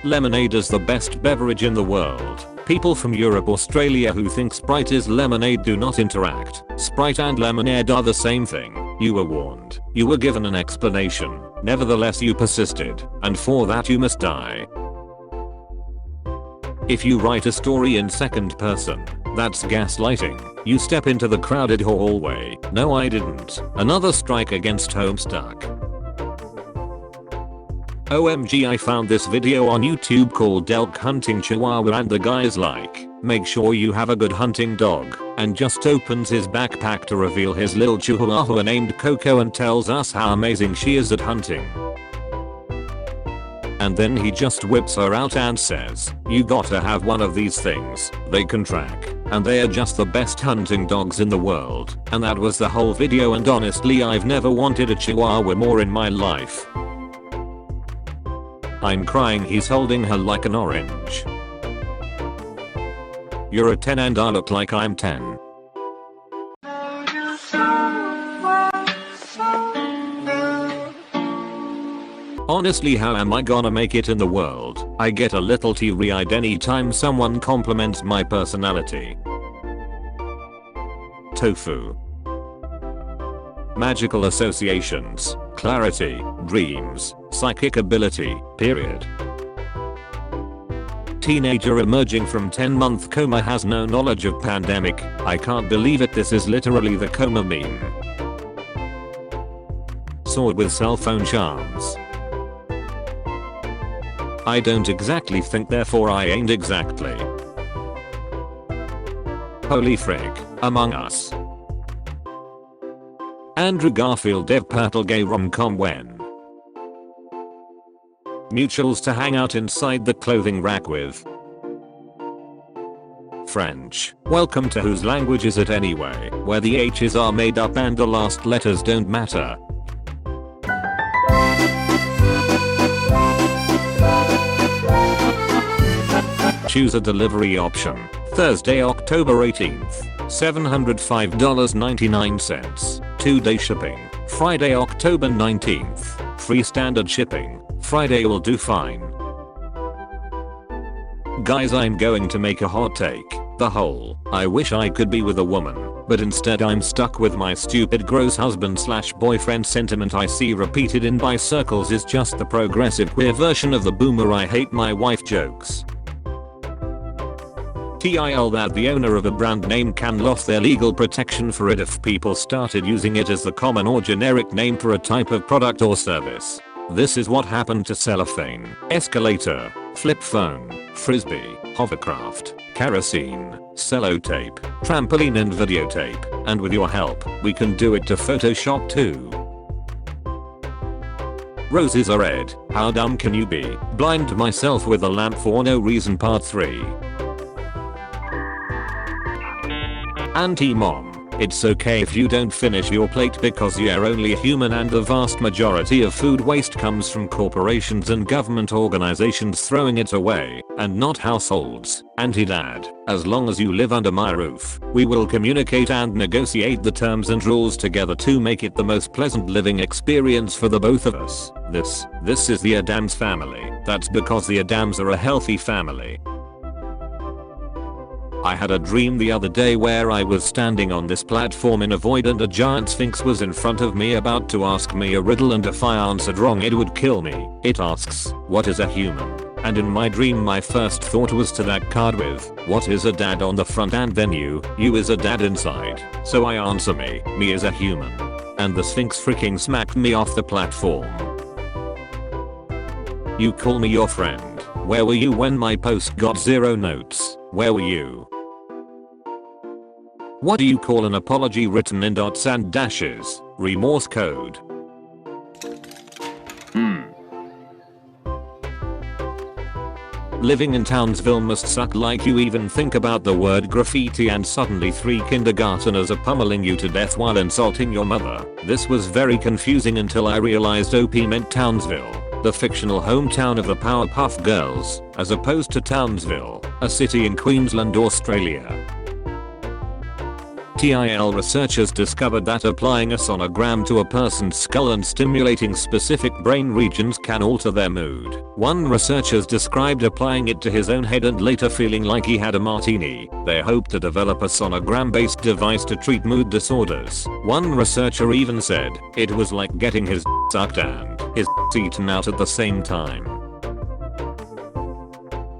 Lemonade is the best beverage in the world. People from Europe, Australia who think Sprite is lemonade do not interact. Sprite and lemonade are the same thing. You were warned. You were given an explanation. Nevertheless you persisted. And for that you must die. If you write a story in second person, that's gaslighting. You step into the crowded hallway. No, I didn't. Another strike against Homestuck. OMG, I found this video on YouTube called Elk Hunting Chihuahua and the guy's like, make sure you have a good hunting dog, and just opens his backpack to reveal his little chihuahua named Coco and tells us how amazing she is at hunting. And then he just whips her out and says, you gotta have one of these things, they can track, and they are just the best hunting dogs in the world. And that was the whole video, and honestly I've never wanted a chihuahua more in my life. I'm crying, he's holding her like an orange. You're a 10 and I look like I'm 10. Honestly, how am I gonna make it in the world? I get a little teary-eyed anytime someone compliments my personality. Tofu. Magical associations, clarity, dreams, psychic ability, period. Teenager emerging from 10-month coma has no knowledge of pandemic. I can't believe it, this is literally the coma meme. Sword with cell phone charms. I don't exactly think, therefore I ain't exactly. Holy frick, Among Us. Andrew Garfield Dev Patel gay rom-com when. Mutuals to hang out inside the clothing rack with. French. Welcome to Whose Language Is It Anyway, where the H's are made up and the last letters don't matter. Choose a delivery option. Thursday, October 18th, $705.99. 2-day shipping. Friday, October 19th. Free standard shipping. Friday will do fine. Guys, I'm going to make a hot take. The whole, I wish I could be with a woman, but instead I'm stuck with my stupid gross husband/boyfriend sentiment I see repeated in bi circles is just the progressive queer version of the boomer I hate my wife jokes. TIL that the owner of a brand name can lose their legal protection for it if people started using it as the common or generic name for a type of product or service. This is what happened to cellophane, escalator, flip phone, frisbee, hovercraft, kerosene, sellotape, trampoline and videotape, and with your help, we can do it to Photoshop too. Roses are red, how dumb can you be? Blind myself with a lamp for no reason part 3. Auntie Mom, it's okay if you don't finish your plate because you're only a human and the vast majority of food waste comes from corporations and government organizations throwing it away, and not households. Auntie Dad, as long as you live under my roof, we will communicate and negotiate the terms and rules together to make it the most pleasant living experience for the both of us. This is the Adams family. That's because the Adams are a healthy family. I had a dream the other day where I was standing on this platform in a void and a giant sphinx was in front of me about to ask me a riddle, and if I answered wrong it would kill me. It asks, what is a human? And in my dream my first thought was to that card with, what is a dad on the front, and then you is a dad inside. So I answer me is a human. And the sphinx freaking smacked me off the platform. You call me your friend. Where were you when my post got 0 notes? Where were you? What do you call an apology written in dots and dashes? Remorse code. Living in Townsville must suck. Like, you even think about the word graffiti and suddenly 3 kindergarteners are pummeling you to death while insulting your mother. This was very confusing until I realized OP meant Townsville, the fictional hometown of the Powerpuff Girls, as opposed to Townsville, a city in Queensland, Australia. TIL researchers discovered that applying a sonogram to a person's skull and stimulating specific brain regions can alter their mood. One researcher described applying it to his own head and later feeling like he had a martini. They hope to develop a sonogram-based device to treat mood disorders. One researcher even said it was like getting his sucked and his eaten out at the same time.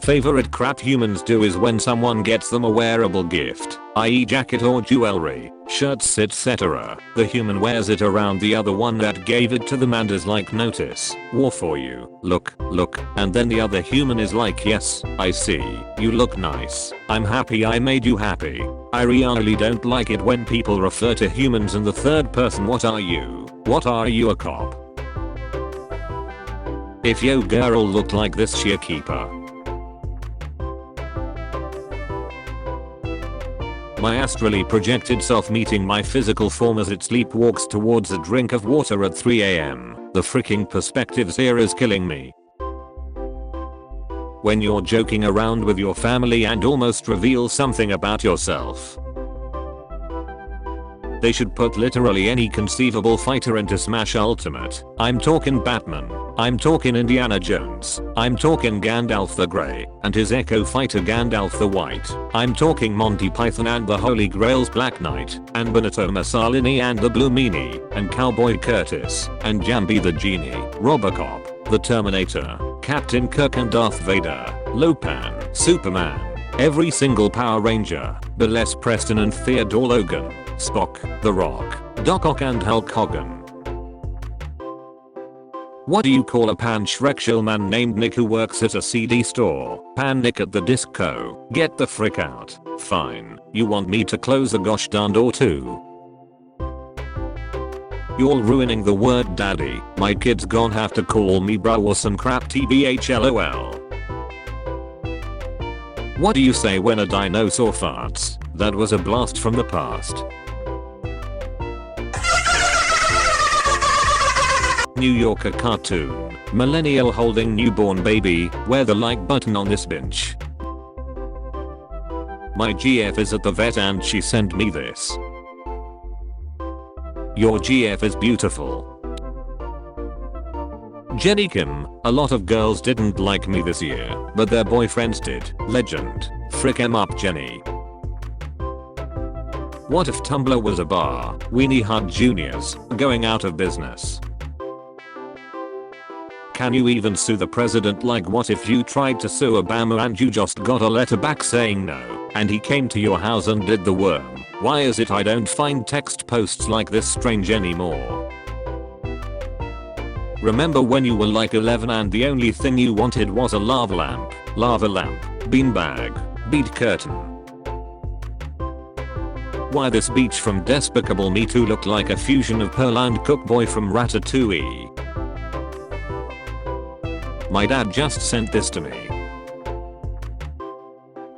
Favorite crap humans do is when someone gets them a wearable gift, i.e. jacket or jewelry, shirts etc. The human wears it around the other one that gave it to them and is like, notice, war for you, look, and then the other human is like, yes, I see, you look nice, I'm happy I made you happy. I really don't like it when people refer to humans in the third person. What are you? What are you, a cop? If yo girl looked like this, she a keeper. My astrally projected self meeting my physical form as it sleepwalks towards a drink of water at 3 AM. The freaking perspectives here is killing me. When you're joking around with your family and almost reveal something about yourself. They should put literally any conceivable fighter into Smash Ultimate. I'm talking Batman. I'm talking Indiana Jones. I'm talking Gandalf the Grey and his Echo Fighter Gandalf the White. I'm talking Monty Python and the Holy Grail's Black Knight, and Benito Mussolini and the Blue Meanie, and Cowboy Curtis, and Jambi the Genie, Robocop, the Terminator, Captain Kirk and Darth Vader, Lopan, Superman, every single Power Ranger, Burles Preston and Theodore Logan, Spock, The Rock, Doc Ock and Hulk Hogan. What do you call a pansexual man named Nick who works at a CD store? Pan Nick at the disco. Get the frick out. Fine. You want me to close the gosh darn door too? You're ruining the word daddy. My kid's gon' have to call me bro or some crap tbh lol. What do you say when a dinosaur farts? That was a blast from the past. New Yorker cartoon. Millennial holding newborn baby. Where the like button on this bench. My GF is at the vet and she sent me this. Your GF is beautiful. Jenny Kim. A lot of girls didn't like me this year, but their boyfriends did. Legend. Frick 'em up, Jenny. What if Tumblr was a bar? Weenie Hut Juniors. Going out of business. Can you even sue the president? Like, what if you tried to sue Obama and you just got a letter back saying no, and he came to your house and did the worm? Why is it I don't find text posts like this strange anymore? Remember when you were like 11 and the only thing you wanted was a lava lamp, beanbag, bead curtain? Why this beach from Despicable Me 2 looked like a fusion of Pearl and Cookboy from Ratatouille? My dad just sent this to me.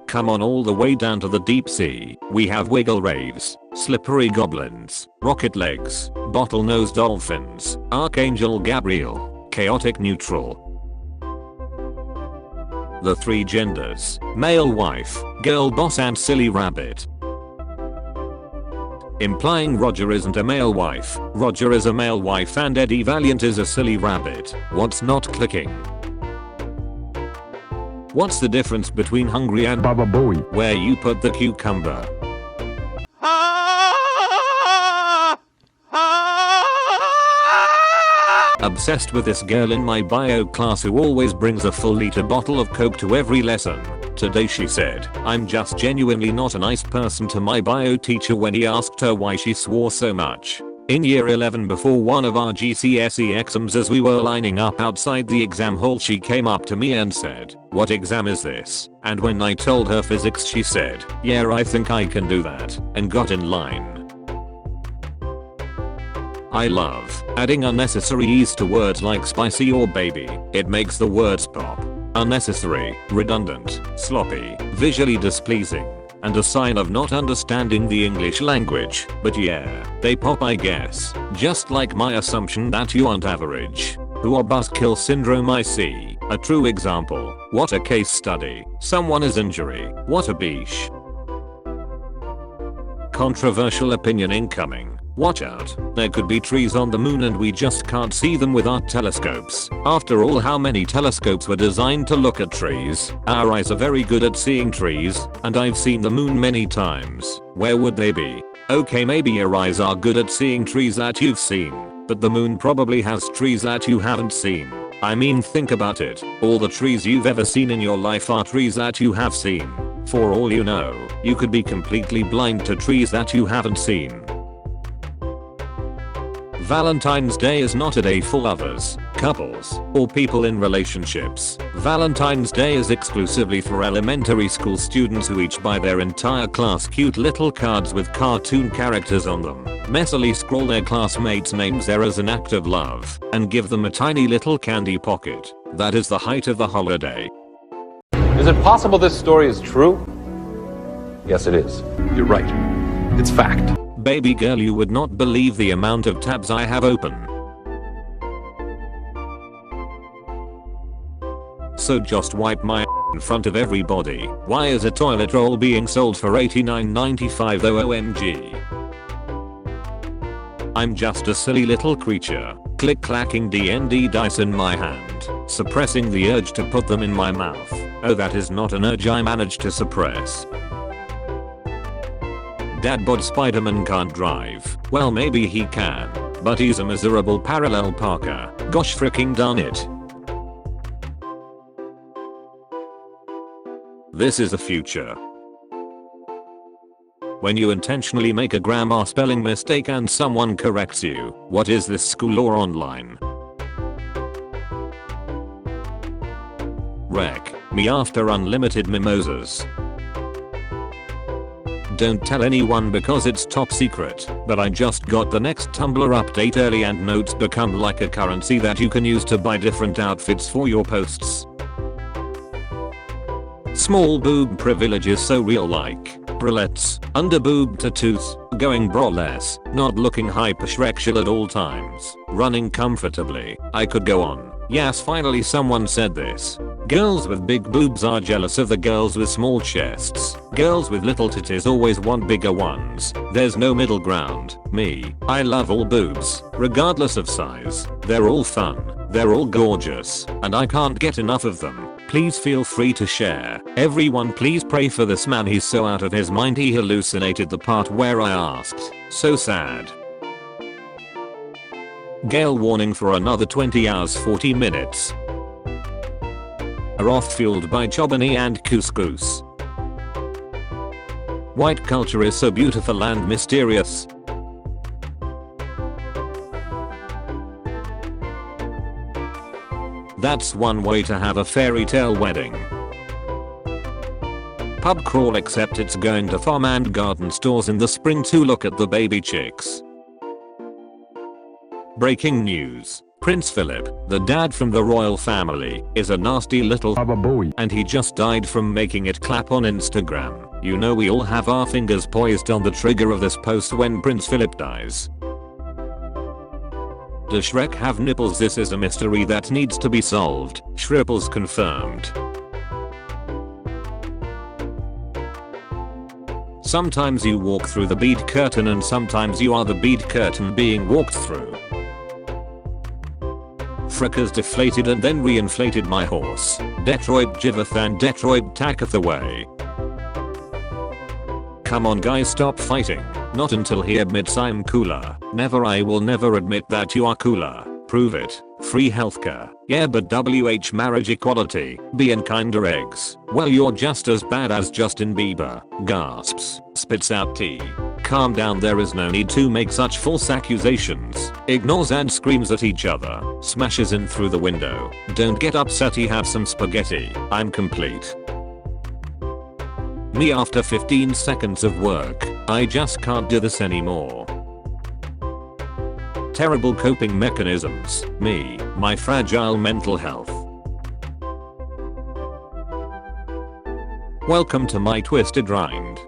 Come on all the way down to the deep sea. We have wiggle raves, slippery goblins, rocket legs, bottlenose dolphins, Archangel Gabriel, chaotic neutral. The three genders, male wife, girl boss and silly rabbit. Implying Roger isn't a male wife, Roger is a male wife and Eddie Valiant is a silly rabbit. What's not clicking? What's the difference between hungry and Baba Booey? Where you put the cucumber. Obsessed with this girl in my bio class who always brings a full liter bottle of Coke to every lesson. Today she said, I'm just genuinely not a nice person to my bio teacher when he asked her why she swore so much. In year 11 before one of our GCSE exams as we were lining up outside the exam hall she came up to me and said, what exam is this? And when I told her physics she said, yeah I think I can do that, and got in line. I love adding unnecessary e's to words like spicy or baby. It makes the words pop. Unnecessary, redundant, sloppy, visually displeasing, and a sign of not understanding the English language. But yeah, they pop I guess. Just like my assumption that you aren't average. Who are buzzkill syndrome I see. A true example. What a case study. Someone is injury. What a beesh. controversial opinion incoming. Watch out, there could be trees on the moon and we just can't see them with our telescopes. After all, how many telescopes were designed to look at trees? Our eyes are very good at seeing trees, and I've seen the moon many times. Where would they be? Okay, maybe your eyes are good at seeing trees that you've seen, but the moon probably has trees that you haven't seen. I mean, think about it. All the trees you've ever seen in your life are trees that you have seen. For all you know, you could be completely blind to trees that you haven't seen. Valentine's Day is not a day for lovers, couples, or people in relationships. Valentine's Day is exclusively for elementary school students who each buy their entire class cute little cards with cartoon characters on them, messily scroll their classmates' names there as an act of love, and give them a tiny little candy pocket. That is the height of the holiday. Is it possible this story is true? Yes, it is. You're right. It's fact. Baby girl, you would not believe the amount of tabs I have open. So just wipe my in front of everybody. Why is a toilet roll being sold for $89.95 though? OMG. I'm just a silly little creature, click-clacking D&D dice in my hand, suppressing the urge to put them in my mouth. Oh, that is not an urge I managed to suppress. Dad bod Spider-Man can't drive. Well, maybe he can, but he's a miserable parallel parker. Gosh freaking darn it. This is the future. When you intentionally make a grammar spelling mistake and someone corrects you. What is this, school or online? Wreck me after unlimited mimosas. Don't tell anyone because it's top secret, but I just got the next Tumblr update early and notes become like a currency that you can use to buy different outfits for your posts. Small boob privilege is so real, like bralettes, under boob tattoos, going braless, not looking hypersexual at all times, running comfortably. I could go on. Yes, finally someone said this. Girls with big boobs are jealous of the girls with small chests. Girls with little titties always want bigger ones. There's no middle ground. Me, I love all boobs, regardless of size. They're all fun, they're all gorgeous, and I can't get enough of them. Please feel free to share. Everyone please pray for this man, he's so out of his mind he hallucinated the part where I asked. So sad. Gale warning for another 20 hours 40 minutes. Are off fueled by Chobani and couscous. White culture is so beautiful and mysterious. That's one way to have a fairy tale wedding. Pub crawl, except it's going to farm and garden stores in the spring to look at the baby chicks. Breaking news. Prince Philip, the dad from the royal family, is a nasty little boy, and he just died from making it clap on Instagram. You know, we all have our fingers poised on the trigger of this post when Prince Philip dies. Does Shrek have nipples? This is a mystery that needs to be solved. Shripples confirmed. Sometimes you walk through the bead curtain and sometimes you are the bead curtain being walked through. Frickers deflated and then reinflated my horse. Detroit giveth and Detroit tacketh away. Come on guys, stop fighting. Not until he admits I'm cooler. Never, I will never admit that you are cooler. Prove it. Free healthcare. Yeah, but WH marriage equality. Being kinder eggs. Well, you're just as bad as Justin Bieber. Gasps. Spits out tea. Calm down, there is no need to make such false accusations. Ignores and screams at each other. Smashes in through the window. Don't get upset, he have some spaghetti. I'm complete. Me after 15 seconds of work. I just can't do this anymore. Terrible coping mechanisms. Me, my fragile mental health. Welcome to my twisted rind.